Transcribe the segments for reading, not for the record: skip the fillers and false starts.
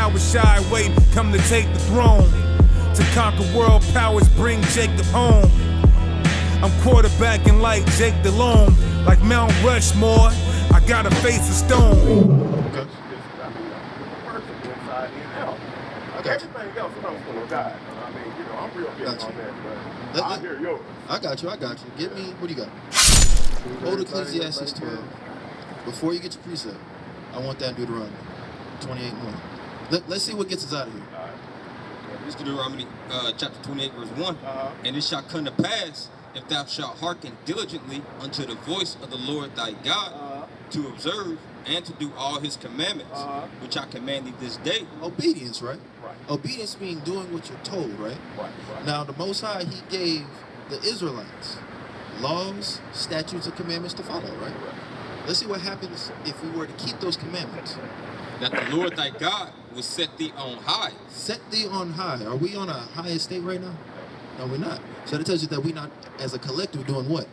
cowards shy away, come to take the throne. To conquer world powers, bring Jacob home. I'm quarterbacking like Jake DeLome, like Mount Rushmore. I got a face of stone. Okay. I got you. Everything else comes from God. I mean, you know, I'm real big on that, but I hear yours. I got you. Give me, what do you got? Hold Ecclesiastes 12. Before you get your precept, I want that Deuteronomy 28:1. Let's see what gets us out of here. This is Deuteronomy chapter 28, verse 1. And it shall come to pass, if thou shalt hearken diligently unto the voice of the Lord thy God, to observe and to do all his commandments, which I command thee this day. Obedience, right? Obedience means doing what you're told, right? Now, the Most High, he gave the Israelites laws, statutes, and commandments to follow, right? Let's see what happens if we were to keep those commandments. That the Lord thy God will set thee on high. Set thee on high. Are we on a high estate right now? No, we're not. So that tells you that we're not, as a collective, doing what?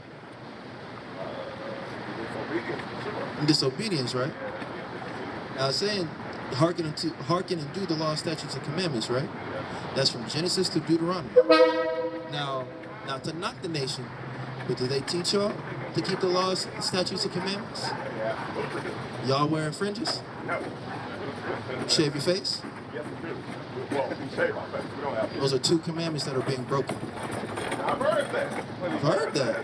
Disobedience, right? Now, saying hearken and do the law, statutes, and commandments, right? That's from Genesis to Deuteronomy. Now to knock the nation, but do they teach y'all to keep the laws, statutes, and commandments? Y'all wearing fringes? No. Shave your face? Yes, we do. Well, we shave our face. We don't have to. Those are 2 commandments that are being broken. I've heard that. I've heard that.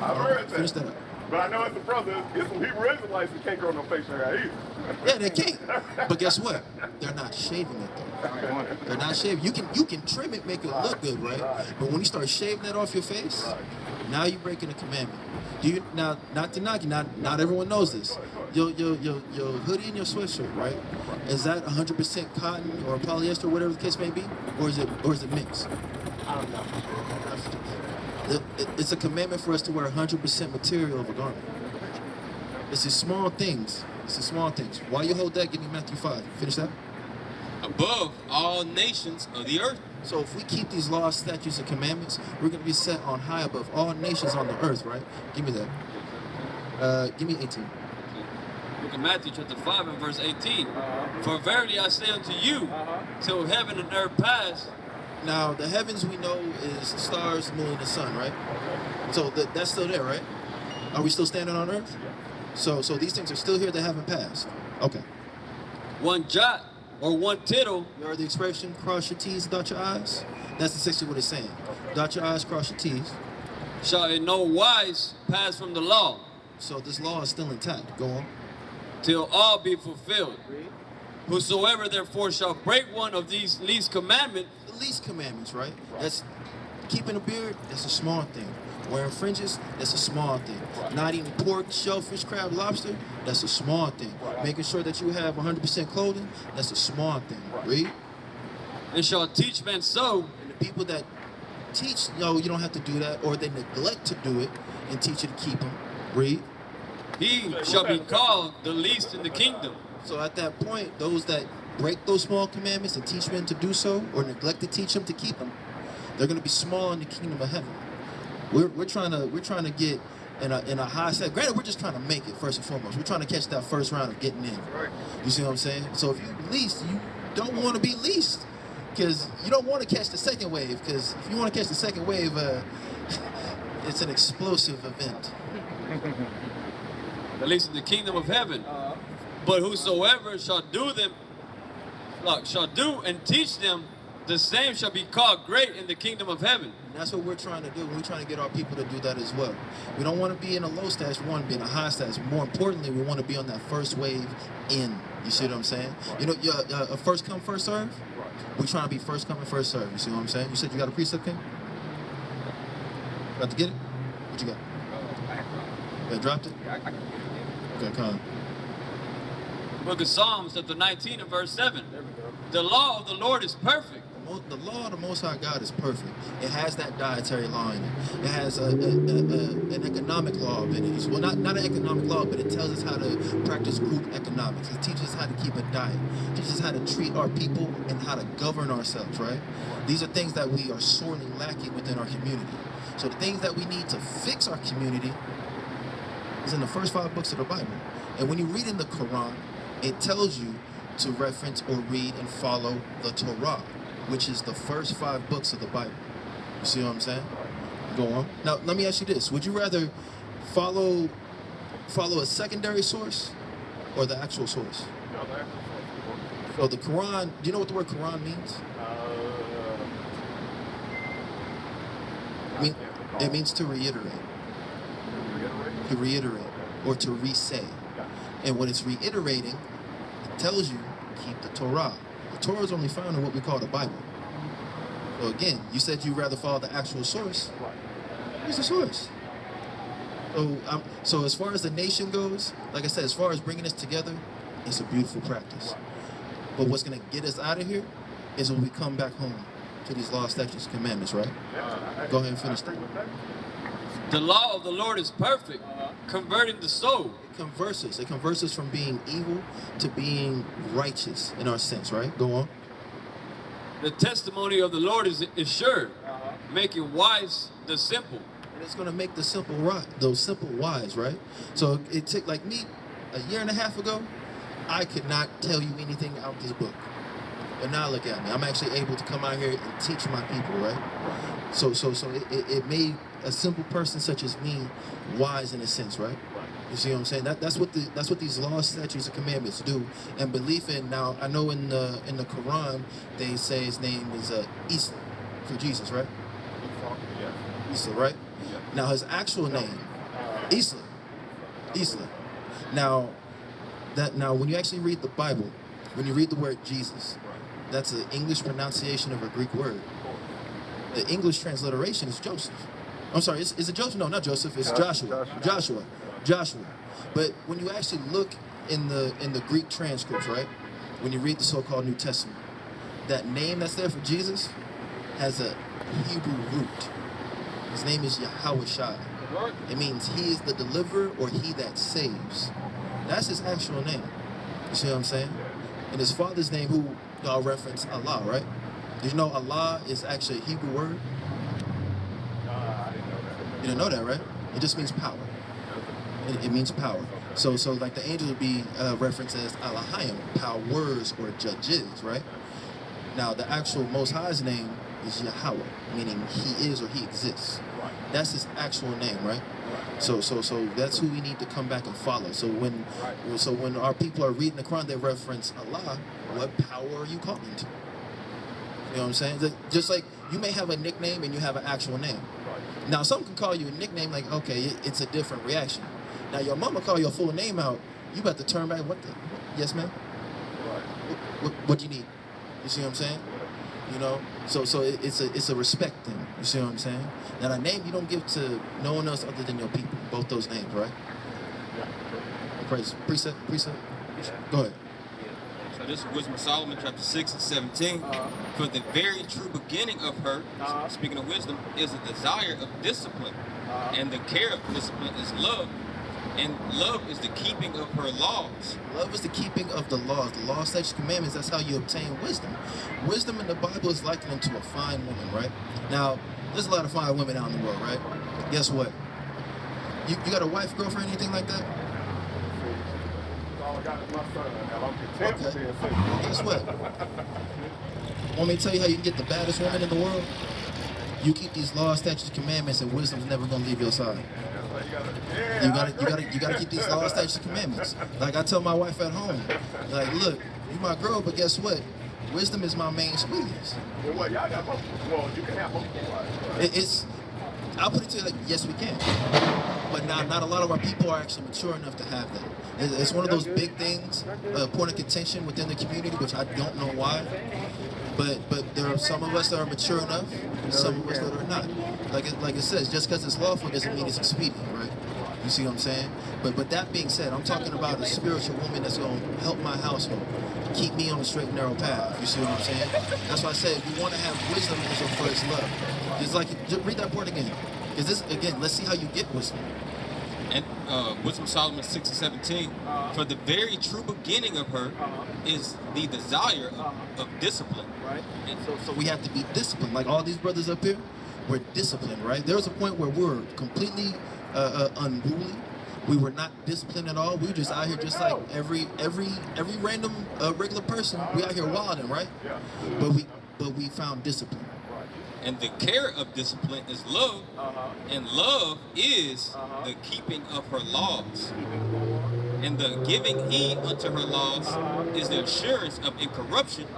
I've heard that. Finish that up. But I know it's the brother, it's some Hebrew Israelites that can't grow no facial hair either. Yeah, they can't. But guess what? They're not shaving it though. They're not shaving. You can trim it, make it look good, right? But when you start shaving that off your face, now you're breaking a commandment. Now, not to knock you, not everyone knows this. Your hoodie and your sweatshirt, right? Is that 100% cotton or polyester, whatever the case may be, or is it mixed? I don't know. It's a commandment for us to wear 100% material of a garment. It's the small things. While you hold that, give me Matthew 5. Finish that. Above all nations of the earth. So if we keep these laws, statutes, and commandments, we're going to be set on high above all nations on the earth, right? Give me that. Give me 18. Look at Matthew chapter 5 and verse 18. For verily I say unto you, till heaven and earth pass. Now, the heavens we know is the stars, the moon, and the sun, right? So that's still there, right? Are we still standing on earth? So these things are still here, they haven't passed. Okay. One jot or one tittle. You heard the expression, cross your T's, dot your I's? That's essentially what it's saying. Dot your I's, cross your T's. Shall in no wise pass from the law. So this law is still intact. Go on. Till all be fulfilled. Whosoever therefore shall break one of these least commandments. The least commandments, right? That's keeping a beard, that's a small thing. Wearing fringes, that's a small thing. Not eating pork, shellfish, crab, lobster, that's a small thing. Making sure that you have 100% clothing, that's a small thing. Read. And shall teach men so. And the people that teach, no, you don't have to do that, or they neglect to do it and teach you to keep them. Read. He shall be called the least in the kingdom. So at that point, those that break those small commandments and teach men to do so, or neglect to teach them to keep them, they're going to be small in the kingdom of heaven. We're trying to get in a high set. Granted, we're just trying to make it first and foremost. We're trying to catch that first round of getting in. You see what I'm saying? So if you least, you don't want to be least, because you don't want to catch the second wave. Because if you want to catch the second wave, it's an explosive event. At least in the kingdom of heaven. But whosoever shall do and teach them, the same shall be called great in the kingdom of heaven. And that's what we're trying to do. We're trying to get our people to do that as well. We don't want to be in a low status. We want to be in a high status. More importantly, we want to be on that first wave in. You see what I'm saying? You know, a first come, first serve? We're trying to be first come and first serve. You see what I'm saying? You said you got a precept, King? Got to get it? What you got? Yeah, dropped it? Okay, come on. Book of Psalms, chapter 19 and verse 7. The law of the Lord is perfect. The law of the Most High God is perfect. It has that dietary law in it. It has an economic law in it. Well, not an economic law, but it tells us how to practice group economics. It teaches us how to keep a diet. It teaches us how to treat our people and how to govern ourselves, right? These are things that we are sorely lacking within our community. So the things that we need to fix our community is in the first 5 books of the Bible. And when you read in the Quran, it tells you to reference or read and follow the Torah, which is the first 5 books of the Bible. You see what I'm saying? Go on. Now, let me ask you this. Would you rather follow a secondary source or the actual source? No, the actual source. So the Quran, do you know what the word Quran means? It means to reiterate. To reiterate or to re-say. And when it's reiterating, it tells you keep the Torah. The Torah is only found in what we call the Bible. So again, you said you'd rather follow the actual source. Where's the source? So as far as the nation goes, like I said, as far as bringing us together, it's a beautiful practice. But what's going to get us out of here is when we come back home to these laws, statutes, and commandments, right? Go ahead and finish that. The law of the Lord is perfect, converting the soul. It converts us. It converts us from being evil to being righteous in our sense, right? Go on. The testimony of the Lord is sure, making wise the simple. And it's going to make the simple right, those simple wise, right? So it took, like me, a year and a half ago, I could not tell you anything out this book. But now look at me. I'm actually able to come out here and teach my people, right? So it made a simple person such as me wise in a sense, right? You see what I'm saying? That's what these laws, statutes, and commandments do. And belief in, now I know in the Quran they say his name is Isa for Jesus, right? Isa, right? Now his actual name, Isa. Now when you actually read the Bible, when you read the word Jesus, that's an English pronunciation of a Greek word. The English transliteration is Joseph. I'm sorry, is it Joseph? No, not Joseph. It's Joshua. Joshua. But when you actually look in the Greek transcripts, right? When you read the so-called New Testament, that name that's there for Jesus has a Hebrew root. His name is Yahushua. It means he is the deliverer or he that saves. That's his actual name. You see what I'm saying? And his father's name, who y'all reference Allah, right? Did you know Allah is actually a Hebrew word? I didn't know that. You didn't know that, right? It just means power. It means power. So like the angel would be referenced as Elohim, powers or judges, right? Now the actual Most High's name is Yahweh, meaning he is or he exists. That's his actual name, right? So that's who we need to come back and follow. So when our people are reading the Quran, they reference Allah. What power are you calling to? You know what I'm saying? Just like you may have a nickname and you have an actual name. Now some can call you a nickname, like okay, it's a different reaction. Now your mama call your full name out, you about to turn back. What the? Yes, ma'am. What do you need? You see what I'm saying? You know, so it's a respect thing. You see what I'm saying? Now, a name you don't give to no one else other than your people. Both those names, right? Praise. Precept. Go ahead. So this is Wisdom of Solomon, chapter 6 and 17. For the very true beginning of her, speaking of wisdom, is a desire of discipline, and the care of discipline is love. And love is the keeping of her laws. Love is the keeping of the laws. The law, statutes, commandments, that's how you obtain wisdom. Wisdom in the Bible is likened unto a fine woman, right? Now, there's a lot of fine women out in the world, right? Guess what? You got a wife, girlfriend, anything like that? All I got is my son. Hell, I'm content with being single. Well, guess what? Want me to tell you how you can get the baddest woman in the world? You keep these laws, statutes, commandments, and wisdom's never gonna leave your side. You gotta keep these laws, statutes, and commandments. Like I tell my wife at home, like, look, you my girl, but guess what? Wisdom is my main squeeze. Well, what, y'all got multiple? Well, you can have multiple wives. I'll put it to you like, yes, we can. But not a lot of our people are actually mature enough to have that. It's one of those big things, point of contention within the community, which I don't know why. But there are some of us that are mature enough, and some of us that are not. Like it says, just because it's lawful doesn't mean it's expedient, right? You see what I'm saying? But that being said, I'm talking about a spiritual woman that's going to help my household, keep me on the straight and narrow path. You see what I'm saying? That's why I said, if you want to have wisdom as your first love, it's like, just read that part again. Because this, again, let's see how you get wisdom. And Wisdom of Solomon 6 and 17, for the very true beginning of her is the desire of discipline. Right? And so we have to be disciplined. Like all these brothers up here, we're disciplined, right? There was a point where we're completely unruly. We were not disciplined at all. We were just out here just like every random regular person. We out here wilding, right? But we found discipline. And the care of discipline is love, and love is the keeping of her laws. And the giving heed unto her laws is the assurance of incorruption,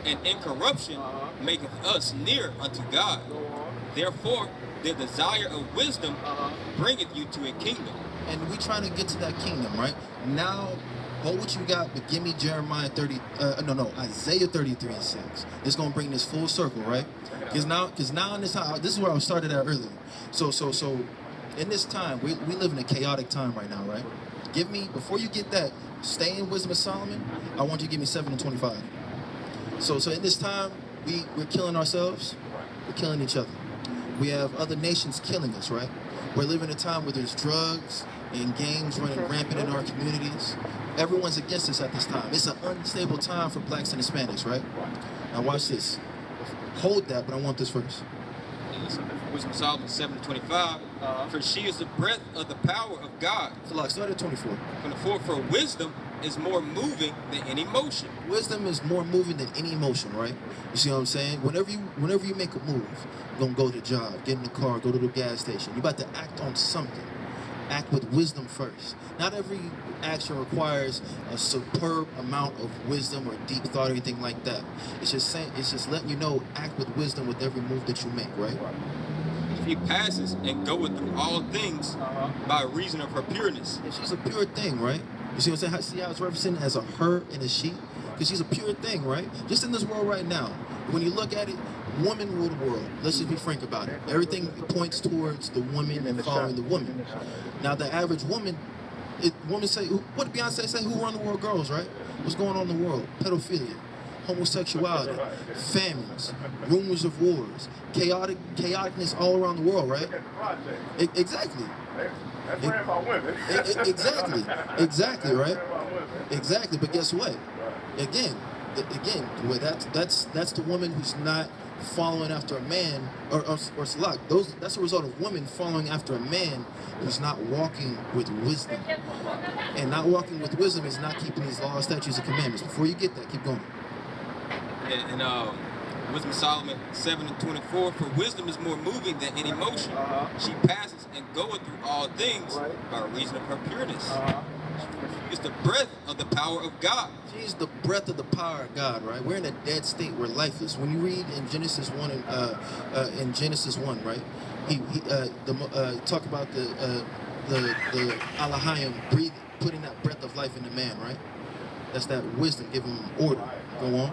and incorruption maketh us near unto God. Therefore, the desire of wisdom bringeth you to a kingdom. And we trying to get to that kingdom, right? Now, hold what you got, but give me Isaiah 33:6. It's gonna bring this full circle, right? Because now in this time, this is where I started at earlier. So in this time, we live in a chaotic time right now, right? Give me, before you get that, stay in Wisdom of Solomon, I want you to give me 7 and 25. So in this time, we're killing ourselves, we're killing each other. We have other nations killing us, right? We're living in a time where there's drugs and gangs running rampant in our communities. Everyone's against us at this time. It's an unstable time for blacks and Hispanics, right? Now watch this. Hold that, but I want this first. Wisdom of Solomon 7:25. For she is the breath of the power of God. So like, start at 24. 24. For wisdom is more moving than any motion. Wisdom is more moving than any emotion, right? You see what I'm saying? Whenever you make a move, you're gonna go to the job, get in the car, go to the gas station. You're about to act on something. Act with wisdom first. Not every action requires a superb amount of wisdom or deep thought or anything like that. It's just letting you know, act with wisdom with every move that you make, right? She passes and goeth through all things by reason of her pureness. And she's a pure thing, right? You see what I'm saying? See how it's represented as a her and a she? Because she's a pure thing, right? Just in this world right now, when you look at it, women rule the world. Let's just be frank about it. Everything points towards the woman and following the woman. Now, the average woman, women say, what did Beyonce say? Who run the world? Girls, right? What's going on in the world? Pedophilia, homosexuality, famines, rumors of wars, chaoticness all around the world, right? Exactly. That's ran by women. Exactly, right? Exactly, but guess what? Again, well, that's the woman who's not following after a man, or Salak. That's a result of women following after a man who's not walking with wisdom. And not walking with wisdom is not keeping these laws, statutes, and commandments. Before you get that, keep going. And Wisdom of Solomon 7 and 24. For wisdom is more moving than any motion. She passes and goeth through all things by reason of her pureness. It's the breath of the power of God. She's the breath of the power of God, right? We're in a dead state. We're lifeless. When you read in Genesis 1, right? He talk about the Alahayim putting that breath of life into man, right? That's that wisdom, giving him order. Go on.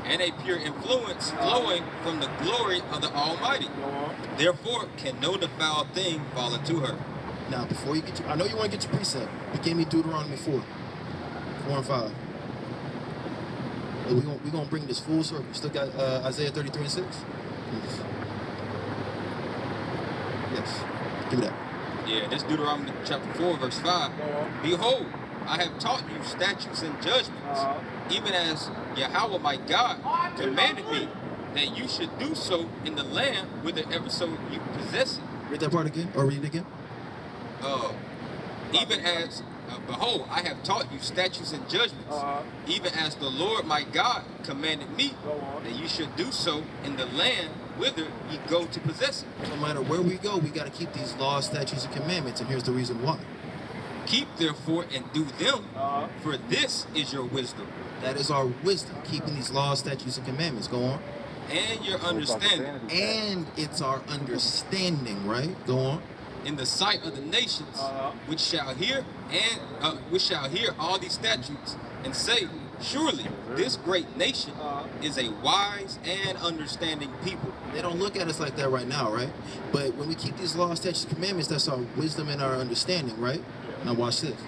And a pure influence flowing from the glory of the Almighty. Therefore, can no defiled thing fall into her. Now, before you get I know you want to get your precept, but give me Deuteronomy 4 and 5. We're going to bring this full circle. You still got Isaiah 33:6? Yes. Give me that. Yeah, this Deuteronomy chapter 4, verse 5. Behold, I have taught you statutes and judgments, even as Yahweh my God commanded me that you should do so in the land whithersoever so you possess it. Read that part again, or read it again. Even as, behold, I have taught you statutes and judgments, even as the Lord my God commanded me that you should do so in the land whither ye go to possess it. No matter where we go, we got to keep these laws, statutes, and commandments, and here's the reason why. Keep therefore and do them, for this is your wisdom. That is our wisdom, keeping these laws, statutes, and commandments. Go on. And your understanding. And it's our understanding, right? Go on. In the sight of the nations, which shall hear all these statutes, and say, surely this great nation is a wise and understanding people. They don't look at us like that right now, right? But when we keep these laws, statutes, and commandments, that's our wisdom and our understanding, right? Now watch this.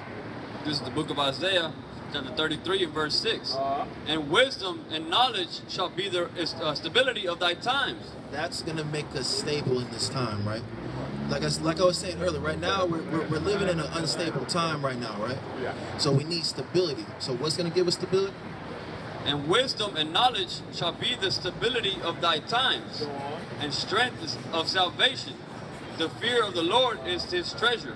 This is the book of Isaiah, chapter 33 and verse 6. And wisdom and knowledge shall be the stability of thy times. That's going to make us stable in this time, right? Like I was saying earlier, right now we're living in an unstable time right now, right? Yeah. So we need stability. So what's going to give us stability? And wisdom and knowledge shall be the stability of thy times, and strength of salvation. The fear of the Lord is his treasure.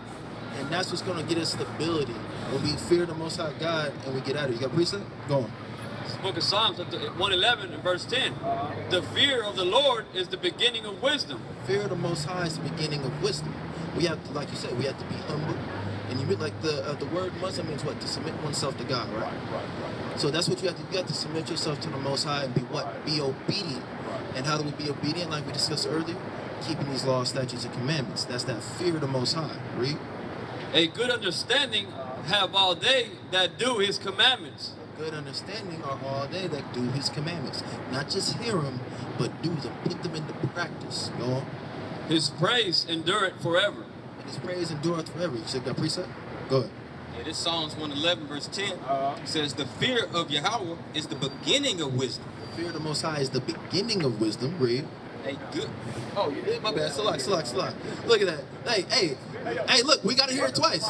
And that's what's going to get us stability when we fear the Most High God and we get out of it. You got a precept? Go on. This book of Psalms, 111 and verse 10. The fear of the Lord is the beginning of wisdom. Fear of the Most High is the beginning of wisdom. We have to, like you said, we have to be humble. And you like the word Muslim means what? To submit oneself to God, right? Right. So that's what you have to do. You have to submit yourself to the Most High and be what? Be obedient. And how do we be obedient? Like we discussed earlier, keeping these laws, statutes, and commandments. That's that fear of the Most High. Read. A good understanding have all they that do his commandments. Good understanding are all they that do his commandments. Not just hear them, but do them. Put them into practice. Go on. His praise endureth forever. And his praise endureth forever. You said got precept? Go ahead. Yeah, this Psalms 111 verse 10 says, the fear of Yahweh is the beginning of wisdom. The fear of the Most High is the beginning of wisdom. Read. A good. Oh, yeah, my bad. Salak. Look at that. Hey, look, we got to hear it twice.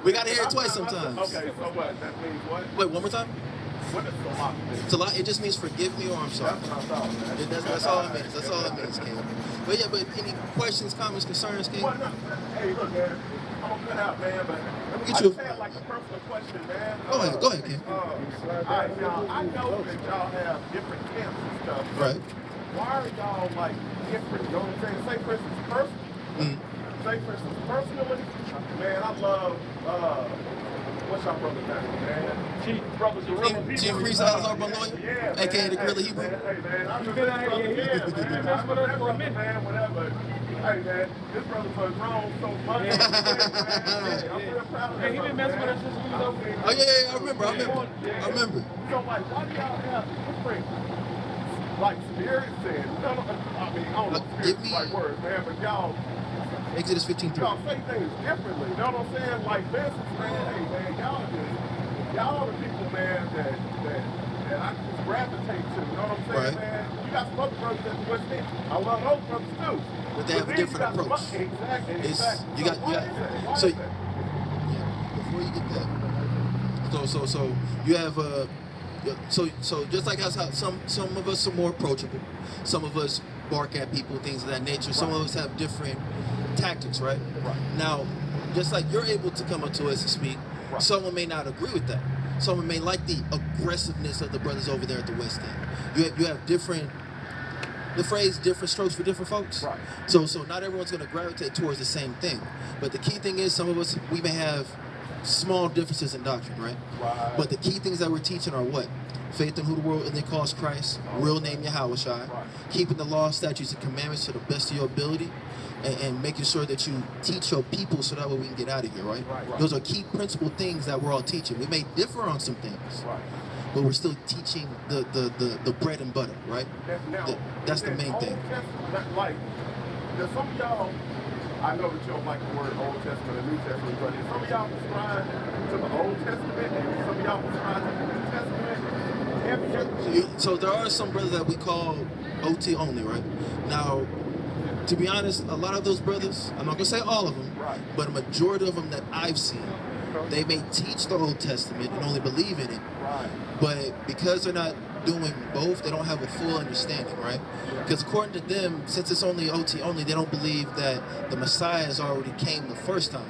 We got to hear it twice sometimes. Okay, so what? That means what? Wait, one more time? What does Salah mean? Salat, it just means forgive me or I'm sorry. That's what I thought, man. That's all it means. That's all it means, King. But yeah, but any questions, comments, concerns, King? Well, no, hey, look, man. I'm gonna cut out, man, but Get I you. just had like a personal question, man. Go ahead, King. All right, now I know that y'all have different camps and stuff. Right. Why are y'all like different? You know what I'm saying? Say for instance, personally. Say for instance, personally, man, I love what's your brother's name, man? Chief Brother Gorilla. Chief Freestyles our lawyer, Yeah, aka the man. Gorilla Hebrew. Hey, man, I'm just whatever. Hey, man, this brother was wrong so much. I'm real proud of him. He been messing with us since we was over there. Oh yeah, I remember. So, like, why do y'all have different, like, spirits and, I mean, I don't know if spirits is the right word, man, but y'all Exodus 15:3. say things differently, you know what I'm saying? Like, for instance, man, hey, man, y'all the people, man, that I can just gravitate to, you know what I'm saying, Right. man? You got some other brothers at the West End. I love those brothers, too. But they have a then different you got approach. some- Exactly. You got Why so is that? yeah, before you get that, so you have so just like us, how some of us are more approachable, some of us bark at people, things of that nature. Some of us have different tactics, right? Now, just like you're able to come up to us and speak, someone may not agree with that. Someone may like the aggressiveness of the brothers over there at the West End. You have different. The phrase different strokes for different folks. Right. So not everyone's going to gravitate towards the same thing. But the key thing is some of us, we may have small differences in doctrine, right? Right. But the key things that we're teaching are what? Faith in who the world and they calls Christ, real name Yahweh Shai, keeping the law, statutes, and commandments to the best of your ability, and making sure that you teach your people so that way we can get out of here, right? Those are key principal things that we're all teaching. We may differ on some things. But we're still teaching the bread and butter, right? That's the main thing. Like, there's some of y'all, I know that you don't like the word Old Testament and New Testament, but is some of y'all subscribe to the Old Testament and some of y'all subscribe to the New Testament? So there are some brothers that we call OT only, right? Now, to be honest, a lot of those brothers, I'm not going to say all of them, but a majority of them that I've seen, they may teach the Old Testament and only believe in it, but because they're not doing both, they don't have a full understanding, right? Because according to them, since it's only OT only, they don't believe that the Messiah has already came the first time.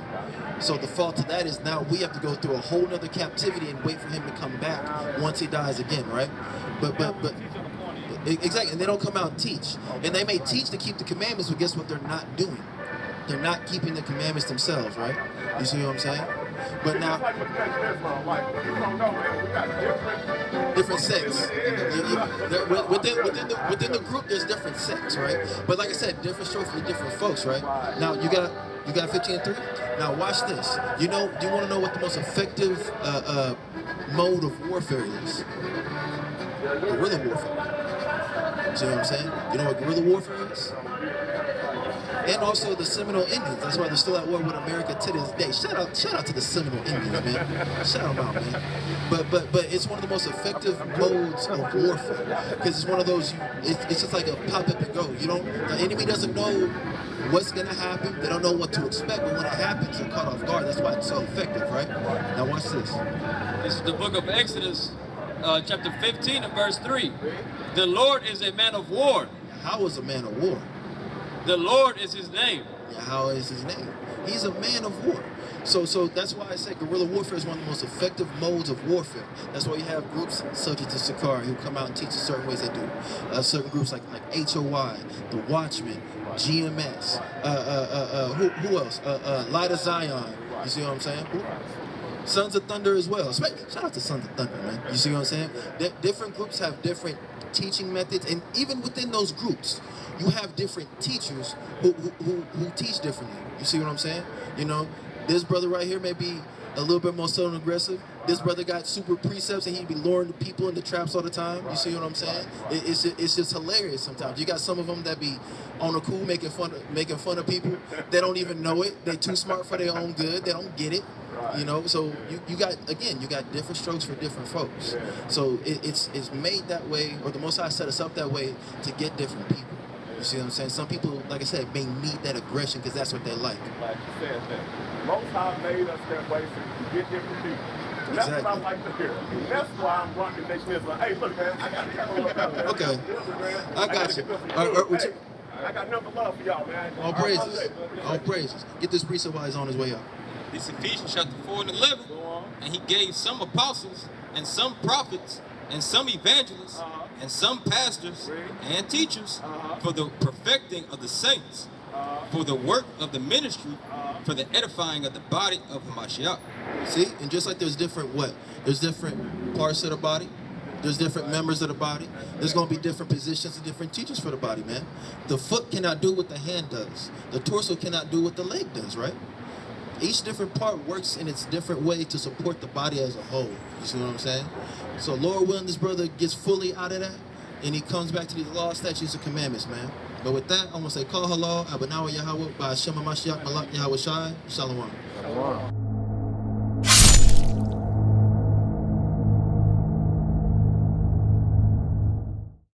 So the fault to that is now we have to go through a whole nother captivity and wait for him to come back once he dies again, right? But exactly, and they don't come out and teach. And they may teach to keep the commandments, but guess what they're not doing? They're not keeping the commandments themselves, right? You see what I'm saying? But now, Like with Islam, like, you don't know, man, we got different sects. Within the group, there's different sects, right? But like I said, different strokes for different folks, right? Now you got 15-3. Now watch this. Do you want to know what the most effective mode of warfare is? Guerrilla warfare. See what I'm saying? You know what guerrilla warfare is? And also the Seminole Indians. That's why they're still at war with America to this day. Shout out to the Seminole Indians, man. Shout them out, man. But it's one of the most effective modes of warfare because it's one of those. It's just like a pop up and go. The enemy doesn't know what's gonna happen. They don't know what to expect, but when it happens, they're caught off guard. That's why it's so effective, right? Now watch this. This is the book of Exodus, chapter 15 and verse 3. The Lord is a man of war. How is a man of war? The Lord is his name. Yahweh is his name. He's a man of war. So that's why I say guerrilla warfare is one of the most effective modes of warfare. That's why you have groups such as the SICARRI who come out and teach us certain ways they do. Certain groups like HOI, the Watchmen, GMS, who else? Light of Zion. You see what I'm saying? Sons of Thunder as well. Shout out to Sons of Thunder, man. You see what I'm saying? Different groups have different teaching methods, and even within those groups, you have different teachers who teach differently. You see what I'm saying? You know, this brother right here may be a little bit more subtle and aggressive. This brother got super precepts and he'd be luring the people into traps all the time. You see what I'm saying? It's just hilarious sometimes. You got some of them that be on the cool making fun of people. They don't even know it. They're too smart for their own good. They don't get it. You know, so you got different strokes for different folks. So it's made that way, or the Most High set us up that way to get different people. You see what I'm saying? Some people, like I said, may need that aggression because that's what they like. Like you said, that Most High made us that way so we can get different people. And that's what I like to hear. And that's why I'm rocking next year. Like, hey, look, man, I got a couple of them. Okay. I got you. Hey, I got nothing love for y'all, man. All praises. All praises. Get this precept while he's on his way out. This Ephesians chapter 4 and 11. And he gave some apostles and some prophets and some evangelists and some pastors and teachers for the perfecting of the saints, for the work of the ministry, for the edifying of the body of Hamashiach. See, and just like there's different there's different parts of the body, there's different members of the body, there's going to be different positions and different teachers for the body, man. The foot cannot do what the hand does. The torso cannot do what the leg does, right? Each different part works in its different way to support the body as a whole. You see what I'm saying? So Lord willing, this brother gets fully out of that, and he comes back to these laws, statutes, and commandments, man. But with that, I'm going to say, Call halal, Abanawa Yahweh, by Hashem HaMashiach, Malak Yahweh Shai, Shalom.